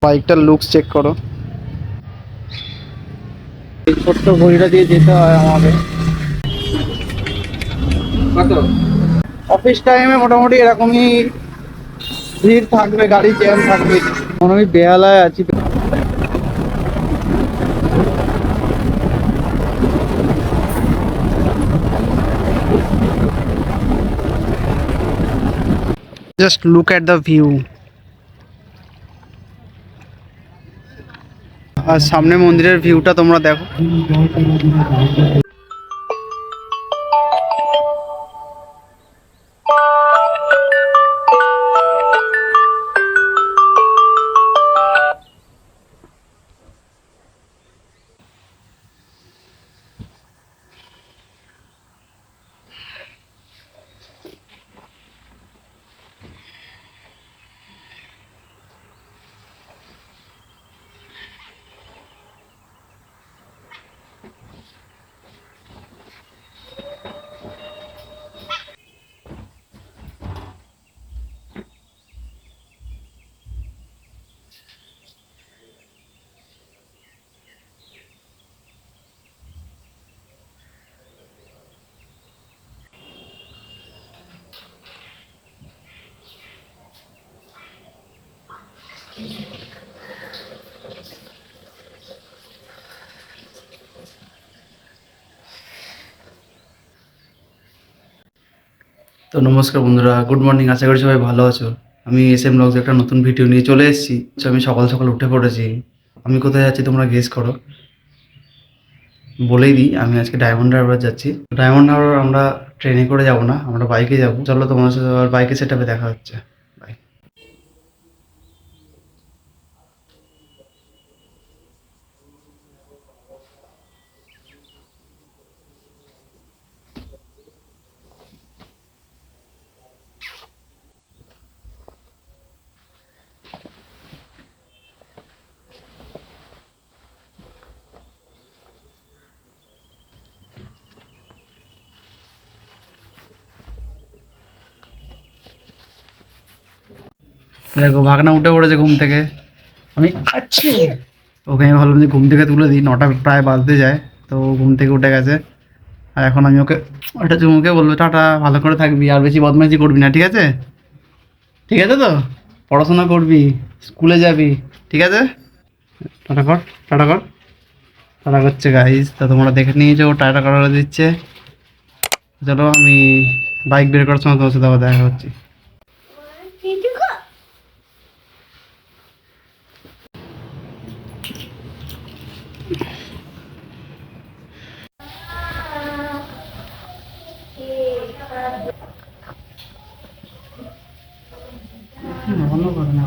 বাইকটার looks check করো। এই ছোট্ট ঘড়িটা দিয়ে যেতে হয় আমাকে। কত অফিস টাইমে মোটামুটি এরকমই ভিড় থাকবে, গাড়ি জ্যাম থাকবে। এখন আমি বেহালায় আছি। Just look at the view. আর সামনে মন্দিরের ভিউটা তোমরা দেখো। তো নমস্কার বন্ধুরা, গুড মর্নিং। আশা করি সবাই ভালো আছো। আমি SM ব্লগস একটা নতুন ভিডিও নিয়ে চলে এসেছি। আমি সকাল সকাল উঠে পড়েছি। আমি কোথায় যাচ্ছি তোমরা গেস করো। বলেই দিই, আমি আজকে ডায়মন্ড হারবার যাচ্ছি। ডায়মন্ড হারবার আমরা ট্রেনে করে যাব না, আমরা বাইকে যাব। চলো তোমার সাথে আবার বাইকে সেটআপে দেখা হচ্ছে। বাই। দেখো ভাগনা উঠে পড়েছে ঘুম থেকে। আমি ওকে আমি ভাবলাম যে ঘুম থেকে তুলে দিই, 9টা প্রায় বাজতে যায়। তো ঘুম থেকে উঠে গেছে। আর এখন আমি ওকে ওটা চুমুকে বলবো টাটা, ভালো করে থাকবি, আর বেশি বদমাইশি করবি না, ঠিক আছে? ঠিক আছে তো? পড়াশোনা করবি, স্কুলে যাবি, ঠিক আছে? টাটা কর, টাটা কর। টাটা করছে গাইজ। তা তোমরা দেখে নিয়েছো ও টাটা করা দিচ্ছে। চলো আমি বাইক বের করার সময় তোমার সাথে আবার দেখা হচ্ছে। ভালো করে না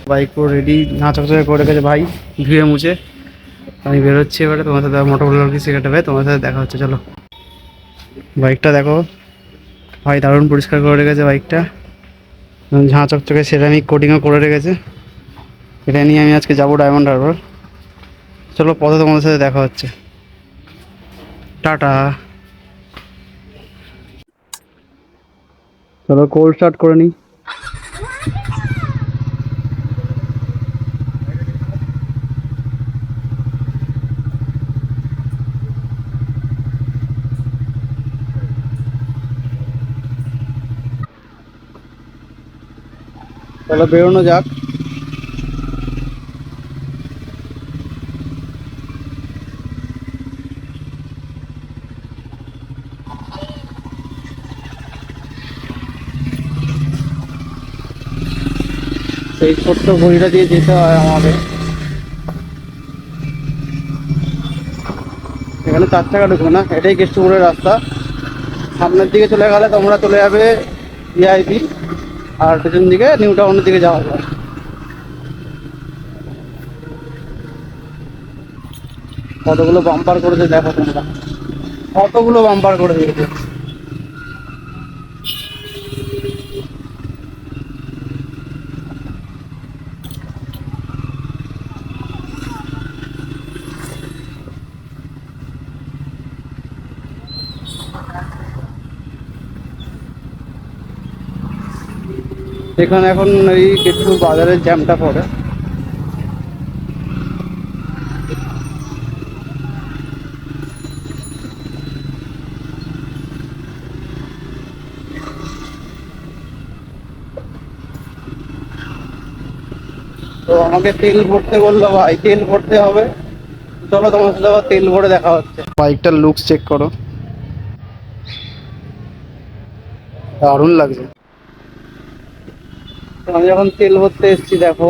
বাইক পুরো রেডি, না চকচকে করে রেখেছে ভাই, ধুয়ে মুছে। আমি বেরোচ্ছি এবারে, তোমার সাথে মোটর ব্লগ কি শেখাতে তোমার সাথে দেখা হচ্ছে। চলো বাইকটা দেখো ভাই, দারুণ পরিষ্কার করে রেখেছে বাইকটা। ঝাঁ চকচকে সেরামিক কোটিংও করে রেখেছে। এটা নিয়ে আমি আজকে যাবো ডায়মন্ড হারবার। চলো পথে তোমাদের সাথে দেখা হচ্ছে। টাটা। চলো কোল্ড স্টার্ট করে নিই। চলো বেরোনো যাক। এই ছোট্ট ঘড়িটা দিয়ে যেতে হয় আমাকে। এখানে 4 টাকা ঢুকবে না, এটাই কেষ্টপুরের রাস্তা। সামনের দিকে চলে গেলে তোমরা চলে যাবে VIP, আর পেছন দিকে নিউ টাউনের দিকে যাওয়া যায়। কতগুলো বাম্পার করেছে দেখো তোমরা, কতগুলো বাম্পার করে দিয়েছে। এখানে এখন এই একটু বাজারের জ্যামটা পড়ে। তো আমাকে তেল ভরতে বললো, ভাই তেল ভরতে হবে। চলো তোমার সাথে আবার তেল ভরে দেখা হচ্ছে। বাইকটার লুকস চেক করো, দারুণ লাগছে। তো আমি যখন তেল ভরতে এসেছি দেখো,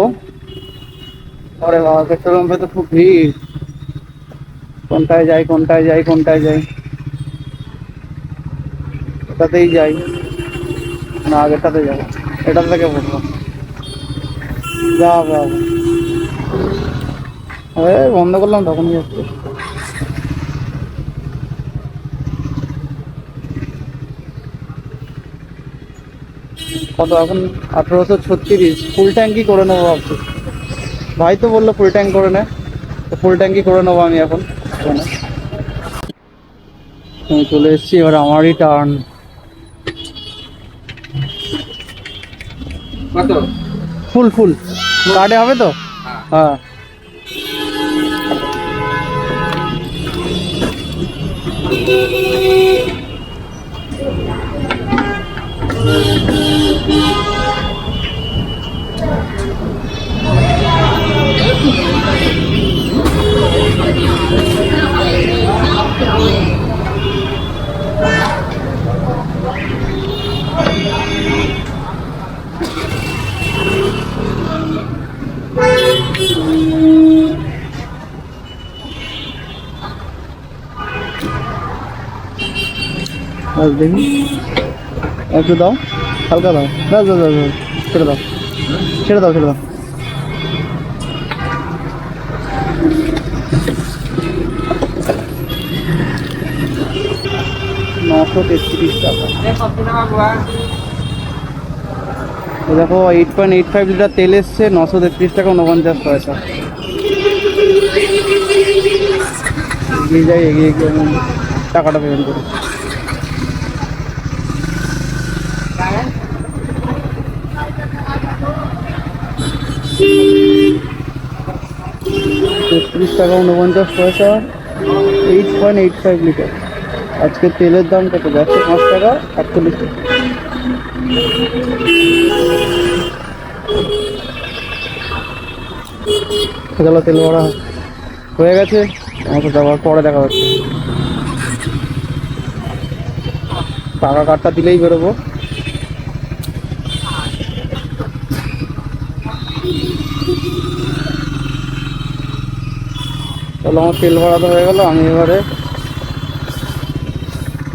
আরে বাবা পেট্রোল পাম্পে তো খুব ভিড়। কোনটায় যাই কোনটায় যাই কোনটায় যাই, এটাতেই যাই না আগেরটাতে যাবো, এটা থেকে বলবো যা হবে হবে। এই বন্ধ করলাম তখনই যাচ্ছে। কত এখন? 1836। ফুল ট্যাঙ্কি করে নেবো ভাবছি। ভাই তো বললো ফুল ট্যাঙ্ক করে নে, তো ফুল ট্যাঙ্কি করে নেবো আমি এখন। আমি চলে এসেছি, এবার আমারই টার্ন। কত? ফুল ফুল কার্ডে হবে তো? হ্যাঁ। বাস দেখি, একটু দাও, হালকা দাও, দাও দাও দাও দাও, ছেড়ে দাও ছেড়ে দাও ছেড়ে দাও। 933 টাকা। দেখো 8.85 লিটার তেল এসছে, 933 টাকা 49 পয়সা। এগিয়ে যাই, এগিয়ে গিয়ে আমি টাকাটা পেমেন্ট করি। টাকা 49 পয়সা, 8.85 লিটার। আজকে তেলের দাম কত যাচ্ছে? 5 টাকা 48 টাকা। গেল তেল ভরা হয়ে গেছে, আমাকে যাওয়ার পরে দেখা হচ্ছে। টাকা কার্ডটা দিলেই বেরোবো। চলো আমার তেল ভরা তো হয়ে গেল, আমি এবারে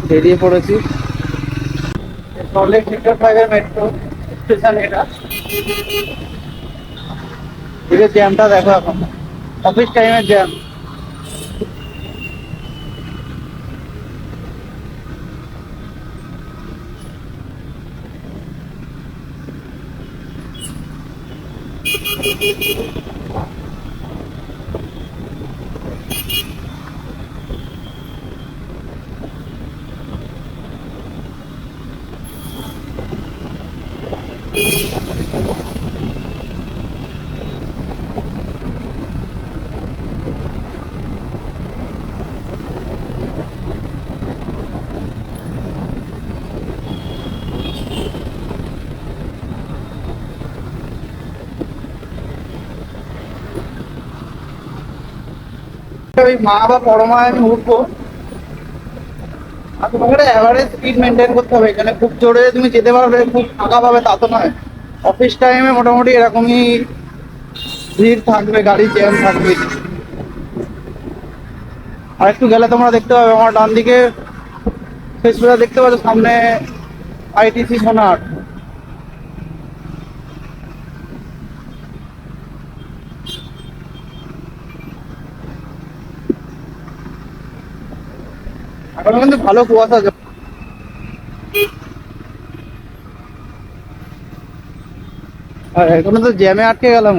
বেরিয়ে পড়েছি। সল্টলেক সেক্টর 5 এর মেট্রো স্টেশন এটা। এই জ্যামটা দেখো, এখন অফিস টাইমের জ্যাম। ওই মা বা পরমায় আমি উঠবো, আর তোমাকে একটা অ্যাভারেজ স্পিড মেনটেন করতে হবে। এখানে খুব জোরে তুমি যেতে পারবে, খুব ফাঁকা পাবে তা তো নয়। অফিস টাইমে মোটামুটি এরকমই ভিড় থাকবে, গাড়ি জ্যাম থাকবে। আর একটু গেলে তোমরা দেখতে পাবে আমার ডান দিকে ফেসবুকে দেখতে পাচ্ছ, সামনে আইটিসি সোনার। এখন কিন্তু ভালো কুয়াশা, আর এখনো তো জ্যামে আটকে গেলাম।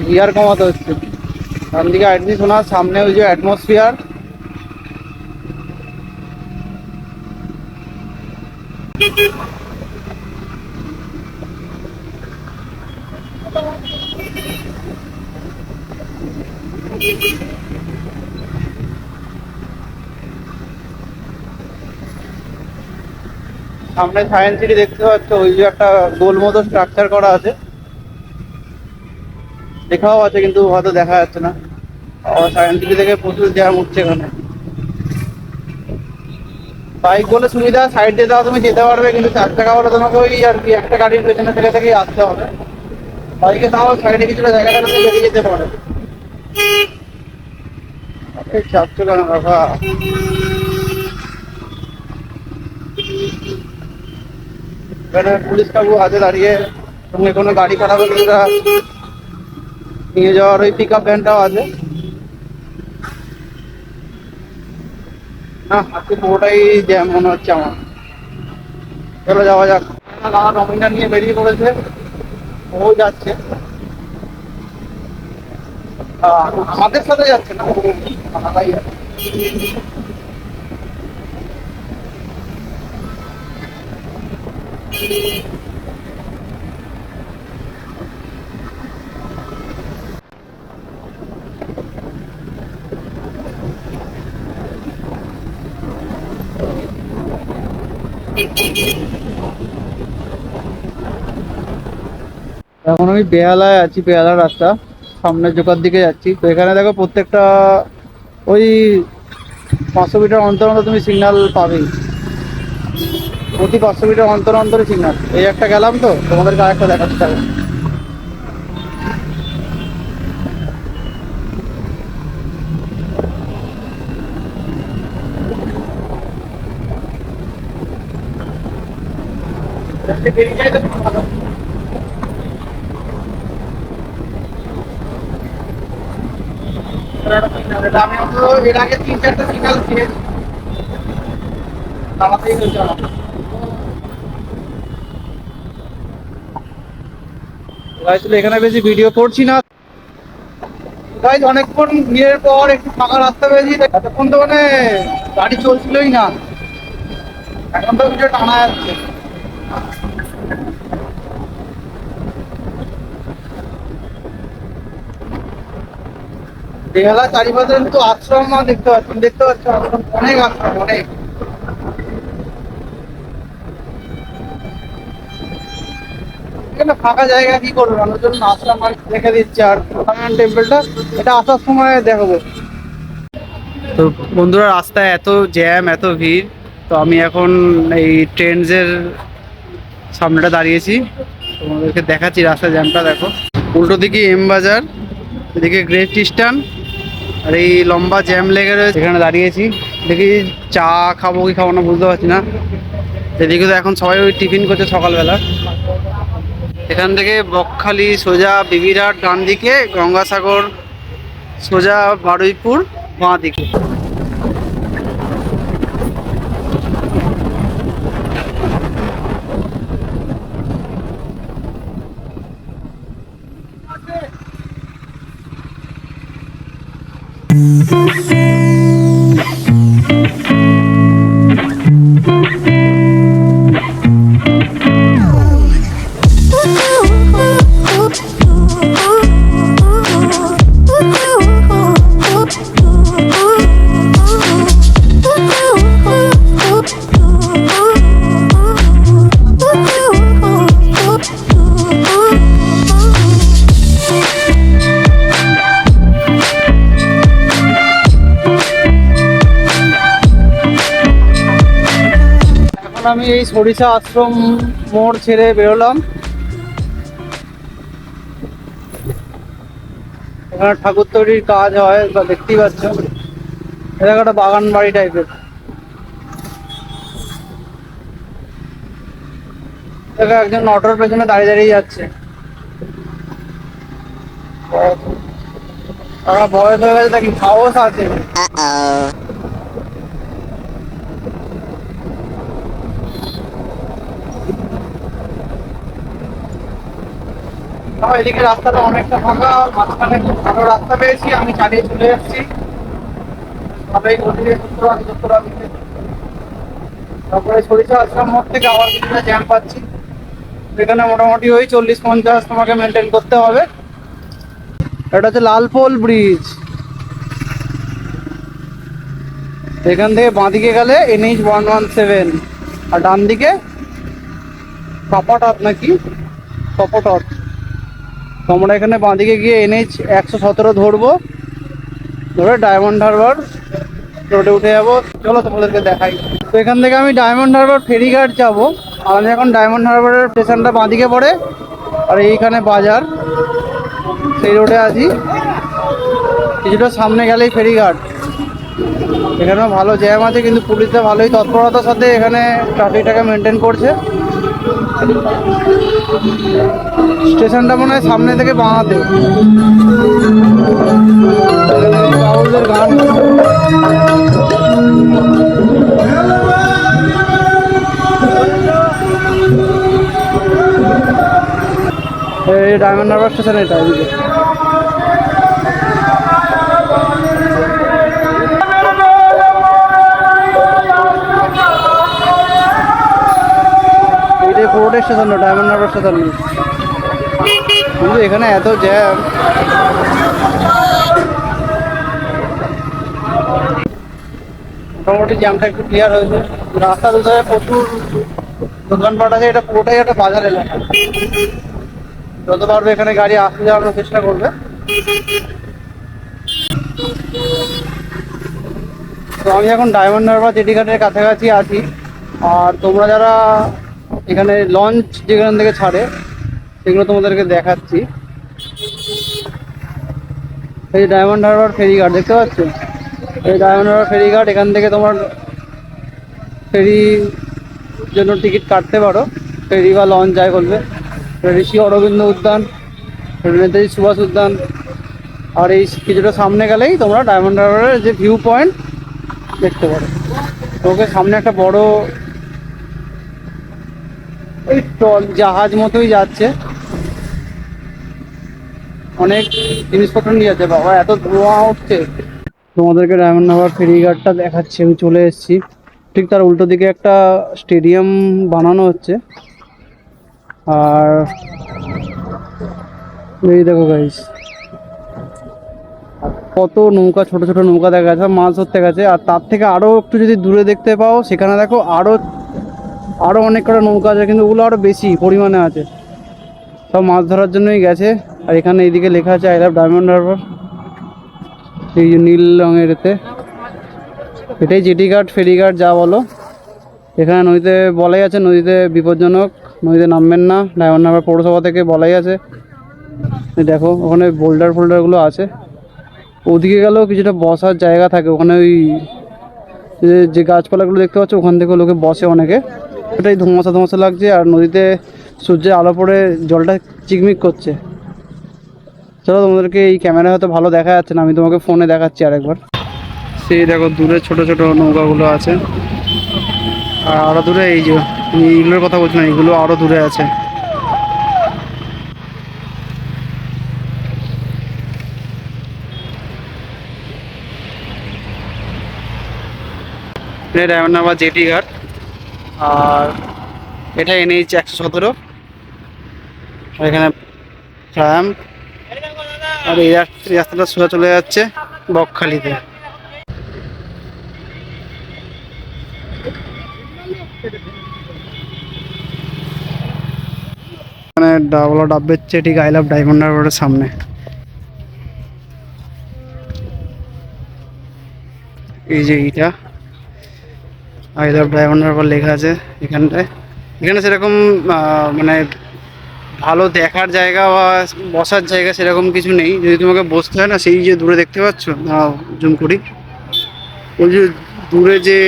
গিয়ার কমাতে হচ্ছে। ডান দিকে আইটিসি সোনার, সামনে ওই যে অ্যাটমসফিয়ার, সামনে সায়েন্স সিটি দেখতে পাচ্ছ, ওই যে একটা গোল মতো স্ট্রাকচার করা আছে, লেখাও আছে কিন্তু হয়তো দেখা যাচ্ছে না। সায়েন্স সিটি থেকে প্রচুর জ্যাম উঠছে এখানে। বাইক বলে সুবিধা, সাইড দিয়ে দাও তুমি যেতে পারবে, কিন্তু 4 চাকা বলে তোমাকে ওই আর কি একটা গাড়ির পেছনে থেকে থেকেই আসতে হবে। বাইকে তাও সাইডে কিছুটা জায়গা থাকলে বেরিয়ে যেতে পারে। চাপছো কেন বাবা? এখানে পুলিশ কাকু আছে দাঁড়িয়ে, সঙ্গে কোনো গাড়ি খারাপ হলে নিয়ে যাওয়ার ওই পিক আপ ভ্যানটাও আছে। না আজকে পুরোটাই জ্যাম মনে হচ্ছে আমার। চলো যাওয়া যাক। দাদা নমিনা নিয়ে বেরিয়ে পড়েছে, ও যাচ্ছে, আমাদের সাথে যাচ্ছে না, ও আলাদাই যাচ্ছে। এখন আমি বেহালায় আছি, বেহালার রাস্তা, সামনে জোকার দিকে যাচ্ছি। তো এখানে দেখো প্রত্যেকটা ওই 500 মিটার অন্তর অন্তর তুমি সিগন্যাল পাবেই, প্রতি 500 মিটার অন্তর অন্তরে সিগন্যাল। এই একটা গেলাম, তো তোমাদেরকে আরেকটা দেখাচ্ছি হবে। আমি এর আগে 3-4টা সিগন্যাল খেয়েছি, আমাকেই হয়েছে আমার। এখানে বেশি ভিডিও করছি না গাইজ, অনেকক্ষণ ভিড়ের পর একটু ফাঁকা রাস্তা পেয়েছি। এতক্ষণ তো মানে গাড়ি চলছিলই না, এখন তো ভিডিও টানা যাচ্ছে। বেহালা চারিপাশে কিন্তু আশ্রম দেখতে পাচ্ছি, দেখতে পাচ্ছ আশ্রম, অনেক আশ্রম, অনেক। এখানে ফাঁকা জায়গা কি করবে মানুষজন, আশ্রম রেখে দিচ্ছে। আর টেম্পলটা এটা আসার সময় দেখাবো। তো বন্ধুরা, রাস্তায় এত জ্যাম, এত ভিড়, তো আমি এখন এই ট্রেন্ডসের সামনেটা দাঁড়িয়েছি, তোমাদেরকে দেখাচ্ছি রাস্তার জ্যামটা দেখো। উল্টো দিকে এম বাজার, এদিকে গ্রেট ইস্টার্ন, আর এই লম্বা জ্যাম লেগে রয়েছে। এখানে দাঁড়িয়েছি, দেখি চা খাবো কি খাবো না বুঝতে পারছি না। এদিকে তো এখন সবাই ওই টিফিন করছে সকালবেলা। এখান থেকে বকখালি সোজা বিবিরহাট ডান দিকে, গঙ্গাসাগর সোজা বারুইপুর বাঁ দিকে। আমি এই সরিষা আশ্রম মোড় ছেড়ে বেরোলাম। এখানে ঠাকুর তৈরির কাজ হয়, বা দেখতেই পাচ্ছ, এটা একটা বাগান বাড়ি টাইপের। একজন অটোর পেছনে দাঁড়িয়ে দাঁড়িয়ে যাচ্ছে, বয়স হয়ে গেছে, নাকি সাহস আছে। এদিকে রাস্তাটা অনেকটা ফাঁকা, মাঝখানে খুব ভালো রাস্তা পেয়েছি, আমি চালিয়ে চলে যাচ্ছি। তারপরে সরিষা আশ্রম মোড় থেকে আবার কিছুটা জ্যাম পাচ্ছি, এখানে মোটামুটি ওই 40-50 তোমাকে মেনটেন করতে হবে। এটা হচ্ছে লালপোল ব্রিজ, এখান থেকে বাঁদিকে গেলে NH 117, আর ডান দিকে কপটত নাকি কপটত। তোমরা এখানে বাঁদিকে গিয়ে NH 117 ধরবো, ধরে ডায়মন্ড হারবার রোডে উঠে যাবো। চলো তোমাদেরকে দেখাই। তো এখান থেকে আমি ডায়মন্ড হারবার ফেরিঘাট যাবো, আর আমি এখন ডায়মন্ড হারবারের স্টেশনটা বাঁদিকে পড়ে, আর এইখানে বাজার, সেই রোডে আছি। কিছুটা সামনে গেলেই ফেরিঘাট। এখানেও ভালো জ্যাম আছে, কিন্তু পুলিশরা ভালোই তৎপরতার সাথে এখানে ট্রাফিকটাকে মেনটেন করছে। স্টেশনটা মনে হয় সামনে থেকে বাঁহাতে। বাউলদের গান, এই ডায়মন্ড হারবার স্টেশন এটা এদিকে। এইটাই পুরোটাই স্টেশন, ডায়মন্ড হারবার স্টেশন। কিন্তু এখানে এত জ্যাম। মোটামুটি জ্যামটা একটু ক্লিয়ার হয়েছে। রাস্তার দুধারে প্রচুর দোকানপাট আছে, এটা পুরোটাই একটা বাজার এলাকা। যত পারবে এখানে গাড়ি আসতে যাওয়ার চেষ্টা করবে। তো আমি এখন ডায়মন্ড হারবার জেটি ঘাটের কাছাকাছি আছি। আর তোমরা যারা এখানে লঞ্চ যেখান থেকে ছাড়ে সেগুলো তোমাদেরকে দেখাচ্ছি। এই ডায়মন্ড হারবার ফেরিঘাট দেখতে পাচ্ছ, এই ডায়মন্ড হারবার ফেরিঘাট। এখান থেকে তোমার ফেরি জন্য টিকিট কাটতে পারো, ফেরি বা লঞ্চ যাই বলবে। ঋষি অরবিন্দ উদ্যান, নেতাজি সুভাষ উদ্যান, আর এই কিছুটা সামনে গেলেই তোমরা ডায়মন্ড হারবারের যে ভিউ পয়েন্ট দেখতে পারো। ওকে সামনে একটা বড় ওই জাহাজ মতোই যাচ্ছে, অনেক জিনিসপত্র নিয়ে যাচ্ছে। বাবা এত ধোঁয়া উঠছে। তোমাদেরকে ডায়মন্ড হারবার ফেরিঘাটটা দেখাচ্ছি। আমি চলে এসেছি, ঠিক তার উল্টো দিকে একটা স্টেডিয়াম বানানো হচ্ছে। আর এই দেখো গাইস, কত নৌকা, ছোট ছোট নৌকা দেখা যাচ্ছে, মাছ ধরতে গেছে। আর তার থেকে আরও একটু যদি দূরে দেখতে পাও, সেখানে দেখো আরও অনেক কটা নৌকা আছে, কিন্তু ওগুলো আরও বেশি পরিমাণে আছে, সব মাছ ধরার জন্যই গেছে। আর এখানে এইদিকে লেখা আছে আই লাভ ডায়মন্ড হারবার, এই যে নীল রঙের এতে। এটাই জেটি ঘাট, ফেরিঘাট যা বলো। এখানে নদীতে বলাই আছে নদীতে বিপজ্জনক, নদীতে নামবেন না। ডায়মন্ড হারবার পৌরসভা থেকে বলাই আছে। দেখো ওখানে বোল্ডারগুলো আছে। ওদিকে গেলেও কিছুটা বসার জায়গা থাকে, ওখানে ওই যে গাছপালাগুলো দেখতে পাচ্ছ, ওখান থেকে লোকে বসে অনেকে। এটাই ধোঁয়াশা ধোঁয়াশা লাগছে, আর নদীতে সূর্যের আলো পড়ে জলটা চিকমিক করছে। চলো তোমাদেরকে এই ক্যামেরা হয়তো ভালো দেখা যাচ্ছে না, আমি তোমাকে ফোনে দেখাচ্ছি আরেকবার। সেই দেখো দূরে ছোট ছোট নৌকাগুলো আছে, আর আরও দূরে এই যে এইগুলোর কথা বলছি না, এইগুলো আরও দূরে আছে। এটা ডায়মন্ড হারবার জেটি ঘাট, আর এটা NH 117। এখানে ট্রাম, আর এই রাস্তাটা সোজা চলে যাচ্ছে বকখালিতে। মানে ডাব বেচছে ঠিক আই লাভ ডায়মন্ড হারবারের সামনে। এই যে এইটা আই লাভ ডায়মন্ড হারবার লেখা আছে এখানটায়। এখানে সেরকম মানে ভালো দেখার জায়গা বা বসার জায়গা সেরকম কিছু নেই। যদি তোমাকে বসতে হয় না, সেই যে দূরে দেখতে পাচ্ছ, জুম করি, ওই যে দূরে যে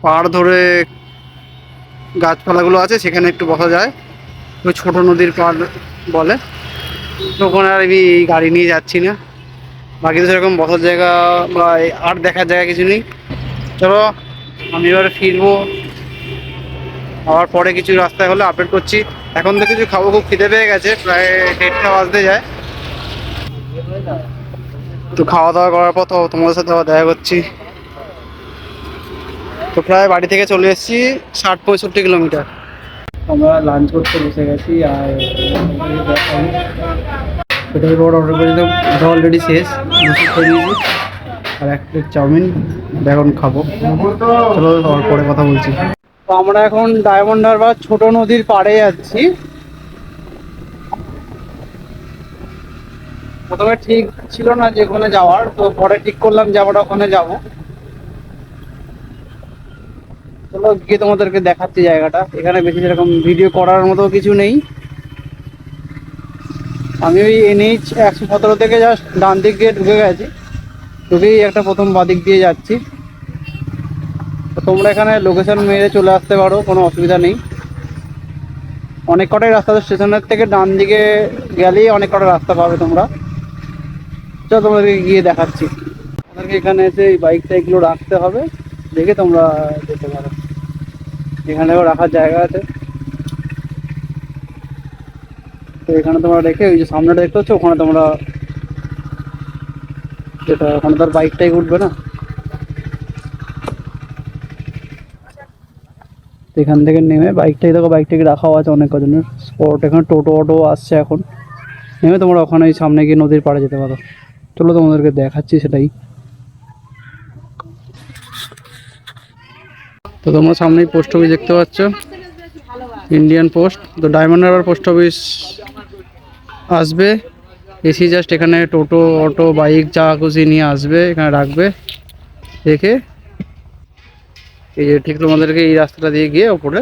পাড় ধরে গাছপালাগুলো আছে, সেখানে একটু বসা যায়। ওই ছোটো নদীর পাড় বলে। তো ওখানে আর আমি গাড়ি নিয়ে যাচ্ছি না। বাকি তো সেরকম বসার জায়গা বা আর দেখার জায়গা কিছু নেই। চলো আমি এবারে ফিরবো, আবার পরে কিছু রাস্তায় হলে আপডেট করছি। এখন তো কিছু খাবো, খুব খিদে পেয়ে গেছে, প্রায় 1:30 বাজতে যায়। তো খাওয়া দাওয়া করার পর তো তোমাদের সাথে আবার দেখা করছি। তো প্রায় বাড়ি থেকে চলে এসেছি 60-65 কিলোমিটার। আমরা লাঞ্চ করতে বসে গেছি আর সেটাই বড় অর্ডার করেছিলাম, ওটা অলরেডি শেষ, লুচি খেয়ে নিয়েছি আর এক প্লেট চাউমিন এখন খাবো। চলো পরে কথা বলছি। তো আমরা এখন ডায়মন্ড হারবার ছোট নদীর পাড়ে যাচ্ছি। প্রথমে ঠিক ছিল না যে ওখানে যাওয়ার, তো পরে ঠিক করলাম যে আমরা ওখানে যাবো। চলো গিয়ে তোমাদেরকে দেখাচ্ছি জায়গাটা। এখানে বেশি সেরকম ভিডিও করার মতো কিছু নেই। আমি ওই NH 117 থেকে জাস্ট ডান দিক দিয়ে ঢুকে গেছি, ঢুকেই একটা প্রথম বাদিক দিয়ে যাচ্ছি। তো তোমরা এখানে লোকেশন মেরে চলে আসতে পারো, কোনো অসুবিধা নেই। অনেক কটাই রাস্তা, স্টেশনের থেকে ডান দিকে গেলেই অনেক কটা রাস্তা পাবে তোমরা। চলো তোমাদেরকে গিয়ে দেখাচ্ছি। তোমাদেরকে এখানে এসে এই বাইক টাইকগুলো রাখতে হবে, দেখে তোমরা যেতে পারো। এখানেও রাখার জায়গা আছে। তো এখানে তোমরা রেখে ওই যে সামনেটা দেখতে পাচ্ছ, ওখানে তোমরা যেটা, ওখানে তো আর বাইক টাইক উঠবে না। এখান থেকে নেমে বাইকটাই, দেখো বাইকটাকে রাখাও আছে অনেক কজনের স্পট। এখানে টোটো অটো আসছে, এখন নেমে তোমরা ওখানে সামনে গিয়ে নদীর পাড়ে যেতে পারো। চলো তোমাদেরকে দেখাচ্ছি সেটাই। তো তোমরা সামনেই পোস্ট অফিস দেখতে পাচ্ছ, ইন্ডিয়ান পোস্ট। তো ডায়মন্ড হারবার পোস্ট অফিস আসবে, এসি জাস্ট এখানে টোটো অটো বাইক যা খুশি নিয়ে আসবে, এখানে রাখবে, রেখে এই যে ঠিক তোমাদেরকে এই রাস্তাটা দিয়ে গিয়ে ওপরে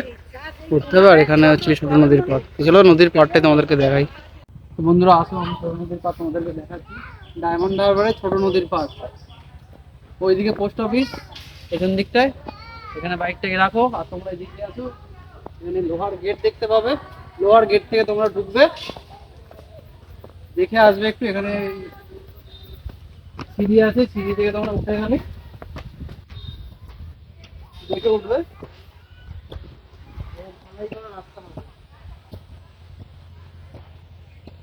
উঠতে হবে। আর এখানে হচ্ছে ছোট নদীর পাড়। চলো নদীর পাড়টাই তোমাদেরকে দেখাই। তো বন্ধুরা আসো, আমি ছোট নদীর পাড় তোমাদেরকে দেখাচ্ছি। ডায়মন্ড হারবারে ছোট নদীর পাড়, ওইদিকে পোস্ট অফিস, পেছন দিকটায়। এখানে বাইকটাকে রাখো আর তোমরা এদিকে আসো। এখানে লোহার গেট দেখতে পাবে, লোহার গেট থেকে তোমরা ঢুকবে, দেখে আসবে একটু। এখানে সিঁড়ি আছে, সিঁড়ি থেকে তোমরা উঠে গেলে দেখে উঠবে। রাস্তা হবে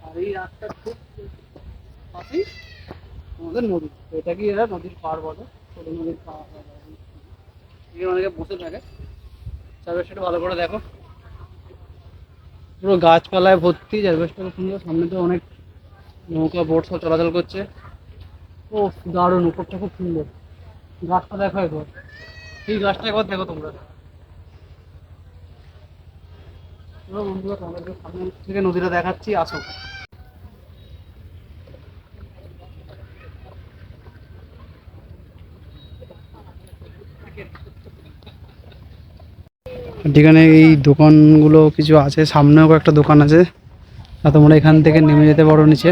আর এই রাস্তার ঠিক পাশেই আমাদের নদী। এটা কি, এরা নদীর পাড় বলে, ছোট নদীর পাড়। এখানে অনেকে বসে থাকে। চারপাশটা ভালো করে দেখো, পুরো গাছপালায় ভর্তি, চারপাশটা খুব সুন্দর। সামনে তো অনেক নৌকা বোট সব চলাচল করছে। ও দারুণ, উপরটা খুব সুন্দর। গাছটা দেখো একবার, এই গাছটা একবার দেখো তোমরা। বন্ধুরা তোমাদেরকে সামনে থেকে নদীটা দেখাচ্ছি, আসো। এখানে এই দোকানগুলো কিছু আছে, সামনেও একটা দোকান আছে। আর তোমরা এখান থেকে নেমে যেতে পারো নিচে।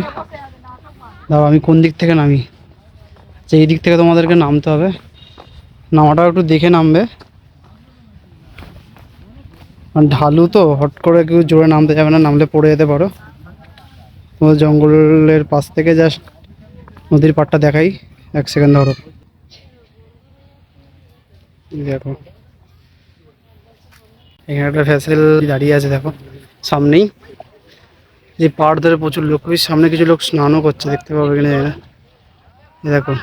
দাও আমি কোন দিক থেকে নামি, যে এই দিক থেকে তোমাদেরকে নামতে হবে। নামাটাও একটু দেখে নামবে, ঢালু তো হট করে কেউ জোরে নামতে যাবে না, নামলে পড়ে যেতে পারো। তোমাদের জঙ্গলের পাশ থেকে জাস্ট নদীর পাড়টা দেখাই, 1 সেকেন্ড ধরো। দেখো এখানে একটা ভেসেল দাঁড়িয়ে আছে, দেখো সামনেই। যে পাড় ধরে প্রচুর লোক, সামনে কিছু লোক স্নানও করছে, দেখতে পাবে কিনা জানি না। দেখো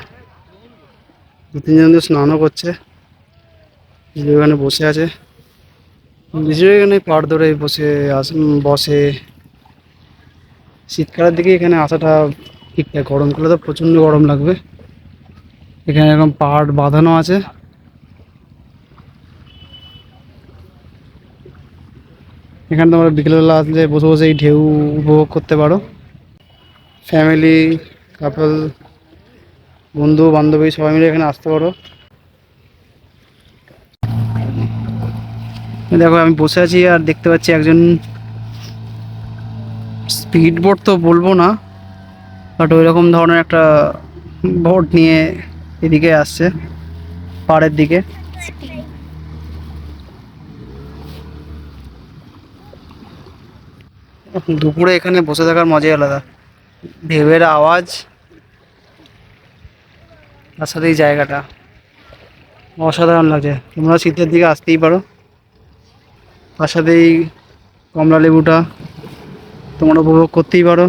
2-3 জন স্নানও করছে, এখানে বসে আছে। নিজের এখানে পাড় ধরে বসে। শীতকালের দিকে এখানে আসাটা ঠিকঠাক, গরমকালে তো প্রচণ্ড গরম লাগবে। এখানে এরকম পাড় বাঁধানো আছে। এখানে তোমরা বিকেলবেলা আসলে বসে বসে এই ঢেউ উপভোগ করতে পারো। ফ্যামিলি, কাপল, বন্ধু বান্ধবী সবাই মিলে এখানে আসতে পারো। দেখো আমি বসে আছি আর দেখতে পাচ্ছি একজন স্পিড বোট তো বলবো না, বাট ওই রকম ধরনের একটা বোট নিয়ে এদিকে আসছে পাড়ের দিকে। দুপুরে এখানে বসে থাকার মজাই আলাদা, ঢেউয়ের আওয়াজ, তার সাথে এই জায়গাটা অসাধারণ লাগছে। তোমরা শীতের দিকে আসতেই পারো। তার সাথে এই কমলা লেবুটা তোমরা উপভোগ করতেই পারো।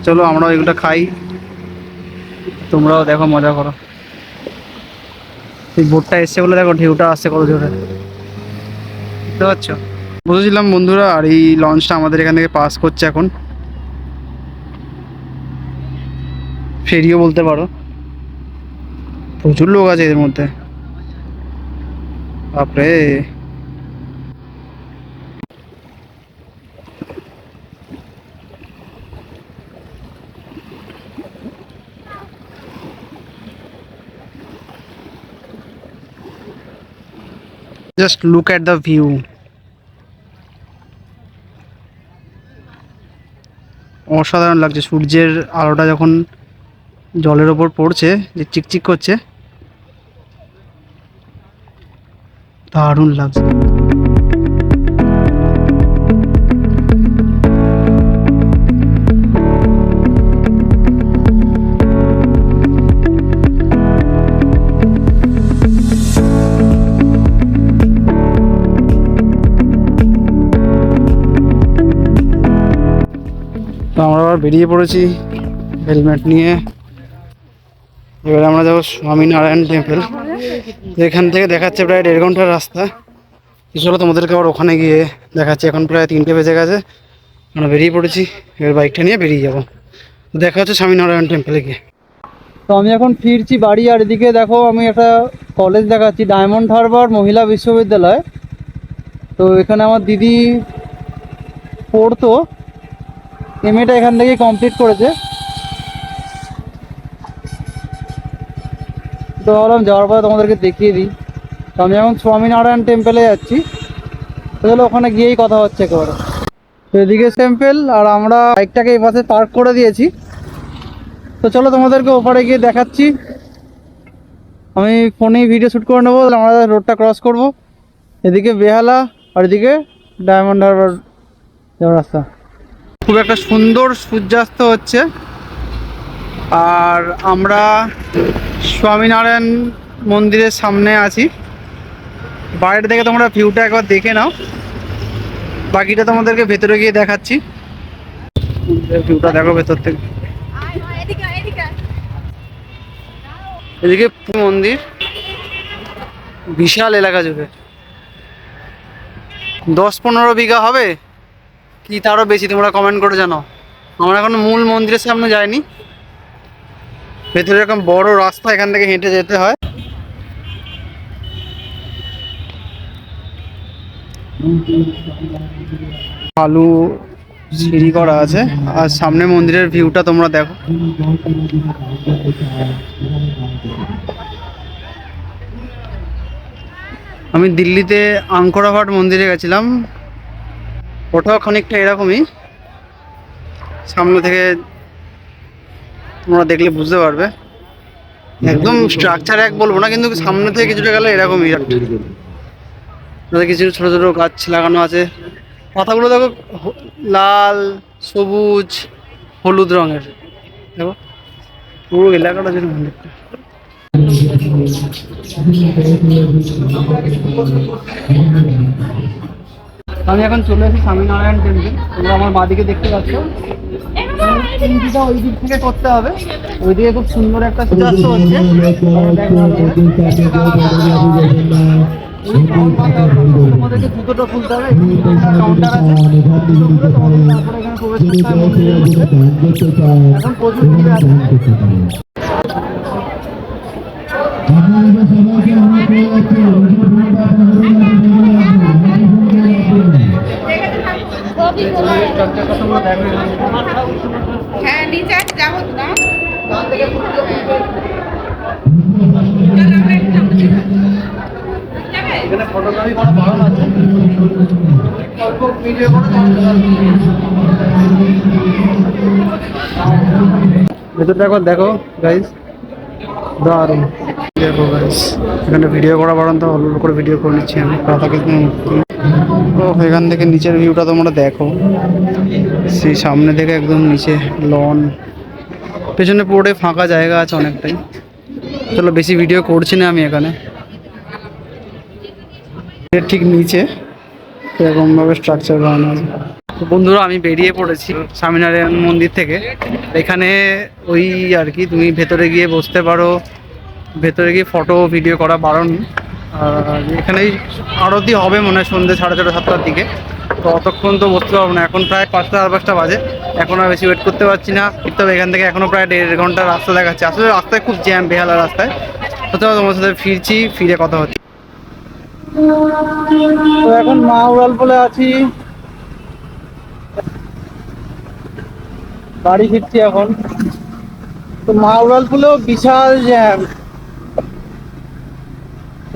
চলো আমরাও এগুলো খাই, তোমরাও দেখো, মজা করো। এই বোটটা এসছে বলে দেখো ঢেউটা আসছে কত জোরে, বুঝতে পারছো? বুঝেছিলাম বন্ধুরা, আর এই লঞ্চটা আমাদের এখান থেকে পাস করছে এখন, ফেরিও বলতে পারো। প্রচুর লোক আছে এর মধ্যে, বাপরে। Just look at the view. অসাধারণ লাগছে, সূর্যের আলোটা যখন জলের ওপর পড়ছে, যে চিকচিক করছে, দারুণ লাগছে। তো আমরা আবার বেরিয়ে পড়েছি হেলমেট নিয়ে। এবারে আমরা যাবো স্বামীনারায়ণ টেম্পল, এখান থেকে দেখাচ্ছে প্রায় 1.5 ঘন্টার রাস্তা। চলো তোমাদেরকে আবার ওখানে গিয়ে দেখাচ্ছি। এখন প্রায় 3টে বেজে গেছে, আমরা বেরিয়ে পড়েছি, এবার বাইকটা নিয়ে বেরিয়ে যাবো। দেখা হচ্ছে স্বামীনারায়ণ টেম্পলে গিয়ে। তো আমি এখন ফিরছি বাড়ি, আর এদিকে দেখো আমি একটা কলেজ দেখাচ্ছি, ডায়মন্ড হারবার মহিলা বিশ্ববিদ্যালয়। তো এখানে আমার দিদি পড়তো, এমএটা এখান থেকে কমপ্লিট করেছে। তো ভাবলাম যাওয়ার পরে তোমাদেরকে দেখিয়ে দিই। তো আমি এখন স্বামীনারায়ণ টেম্পলে যাচ্ছি, তো চলো ওখানে গিয়েই কথা হচ্ছে একেবারে। তো এদিকে টেম্পল, আর আমরা বাইকটাকে এই পাশে পার্ক করে দিয়েছি। তো চলো তোমাদেরকে ওপারে গিয়ে দেখাচ্ছি। আমি ফোনেই ভিডিও শ্যুট করে নেবো, আমরা রোডটা ক্রস করব। এদিকে বেহালা, আর এদিকে ডায়মন্ড হারবার যাওয়ার রাস্তা। খুব একটা সুন্দর সূর্যাস্ত হচ্ছে, আর আমরা স্বামীনারায়ণ মন্দিরের সামনে আছি। বাইরে থেকে তোমরা ভিউটা একবার দেখে নাও, বাকিটা তোমাদেরকে ভেতরে গিয়ে দেখাচ্ছি। ভিউটা দেখো ভেতর থেকে। এদিকে মন্দির, বিশাল এলাকা জুড়ে, 10-15 বিঘা হবে কি তারও বেশি, তোমরা কমেন্ট করে জানাও। আমরা এখন মূল মন্দিরের সামনে যাইনি, ভেতরে এরকম বড় রাস্তা, এখান থেকে হেঁটে যেতে হয়। আলু সিঁড়ি করা আছে, আর সামনে মন্দিরের ভিউটা তোমরা দেখো। আমি দিল্লিতে আঙ্করাভাট মন্দিরে গেছিলাম, ওটাও খানিকটা এরকমই, সামনে থেকে তোমরা দেখলে বুঝতে পারবে। একদম স্ট্রাকচার এক বলবো না, কিন্তু সামনে থেকে কিছুটা গেলে এরকমই। কিছু ছোটো ছোটো গাছ লাগানো আছে, পাতাগুলো দেখো লাল, সবুজ, হলুদ রঙের। দেখো পুরো এলাকাটা যেন মন্দিরটা। আমি এখন চলে আসি স্বামীনারায়ণ টেম্পল। তোমরা আমার বাঁদিকে দেখতে পাচ্ছ, চিন্তিটা ওই দিক থেকে করতে হবে। ওইদিকে খুব সুন্দর একটা সূর্যাস্ত হচ্ছে। তোমাদেরকে জুতোটা খুলতে হবে, কাউন্টার আছে, তারপরে এখানে প্রবেশ করতে হবে মন্দিরের মধ্যে। এখন প্রচুর ভিড় আছে। হ্যাঁ নিচে যাবো না, এখানে ফটোগ্রাফি করা বারণ আছে, অল্প ভিডিও করে। ভেতরটা একবার দেখো গাইস, দারুণ। দেখো গাইস, এখানে ভিডিও করা বারণ, তো অল্প করে ভিডিও করে নিচ্ছি আমি। ও এখান থেকে নিচের ভিউটা তোমরা দেখো, সেই সামনে থেকে একদম নিচে লন, পেছনে পুরোটাই ফাঁকা জায়গা আছে অনেকটাই। চলো বেশি ভিডিও করছি না আমি এখানে। এর ঠিক নিচে এরকমভাবে স্ট্রাকচার বানানো আছে। তো বন্ধুরা আমি বেরিয়ে পড়েছি স্বামীনারায়ণ মন্দির থেকে। এখানে ওই আর কি, তুমি ভেতরে গিয়ে বসতে পারো, ভেতরে গিয়ে ফটো ভিডিও করা বারণ। আর এখানেই আরতি হবে মনে হয় সন্ধ্যে 6:30 7টার দিকে। তো অতক্ষণ তো বসতে পারবো না, এখন প্রায় 5টা 5:30 বাজে, এখন আর বেশি ওয়েট করতে পারছি না। তবে এখান থেকে এখনও প্রায় 1.5 ঘন্টার রাস্তা দেখাচ্ছে, আসলে রাস্তায় খুব জ্যাম, বেহালা রাস্তায়। তো চলো তোমার সাথে ফিরছি, ফিরে কথা হচ্ছে। তো এখন মা উড়ালপুলে আছি, বাড়ি ফিরছি এখন। তো মা উড়ালপুলেও বিশাল জ্যাম,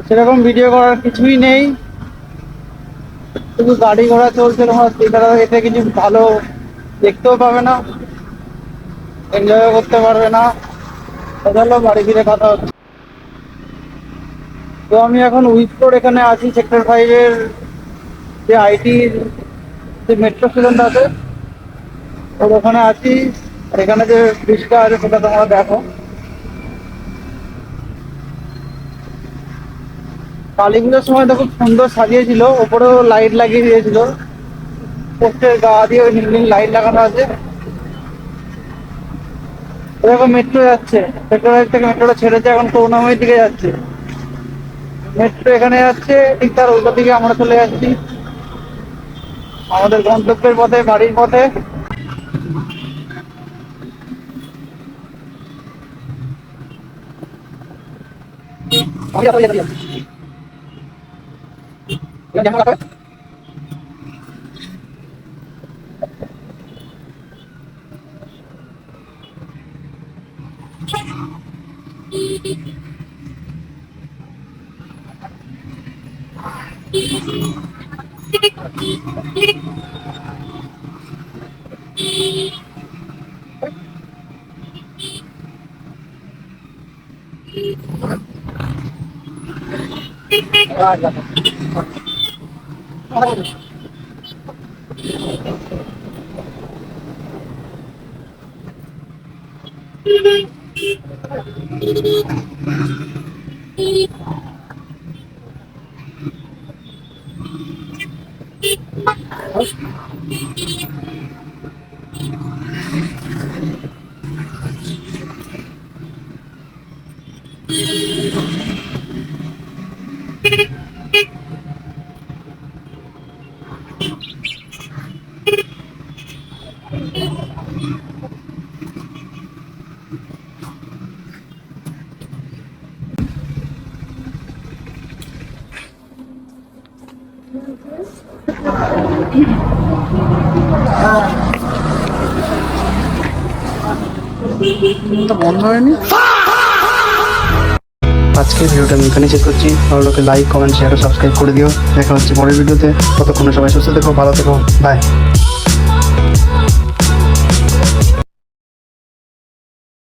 সেরকম ভিডিও করার কিছুই নেই, শুধু গাড়ি ঘোড়া চলছে, তোমার এছাড়া এতে কিছু ভালো দেখতেও পাবে না, এনজয়ও করতে পারবে না। চলো বাড়ি ফিরে কথা হচ্ছে। তো আমি এখন উইথরোড এখানে আছি, সেক্টর 5-এর যে আইটির যে মেট্রো স্টেশনটা আছে ওর ওখানে আছি। আর এখানে যে ব্রিজটা আছে সেটা তোমরা দেখো। কালী পুজোর সময় তো খুব সুন্দর সাজিয়েছিল, ওপরেও লাইট লাগিয়ে দিয়েছিল, পোস্টের গা দিয়ে ওই নীল নীল লাইট লাগানো আছে। এরকম মেট্রো যাচ্ছে, সেক্টর 5 থেকে মেট্রোটা ছেড়েছে, এখন করুণাময়ীর দিকে যাচ্ছে। মেট্রো এখানে যাচ্ছে, ঠিক তার উল্টো দিকে আমরা চলে যাচ্ছি আমাদের গন্তব্যের পথে, বাড়ির পথে। বন্ধ হয়নি। আজকের ভিডিওটা আমি এখানে শেষ করছি। ভালো লাগলে লাইক, কমেন্ট, শেয়ার ও সাবস্ক্রাইব করে দিও। দেখা হচ্ছে পরের ভিডিওতে। ততক্ষণে সবাই সুস্থ থেকো, ভালো থেকো, বাই।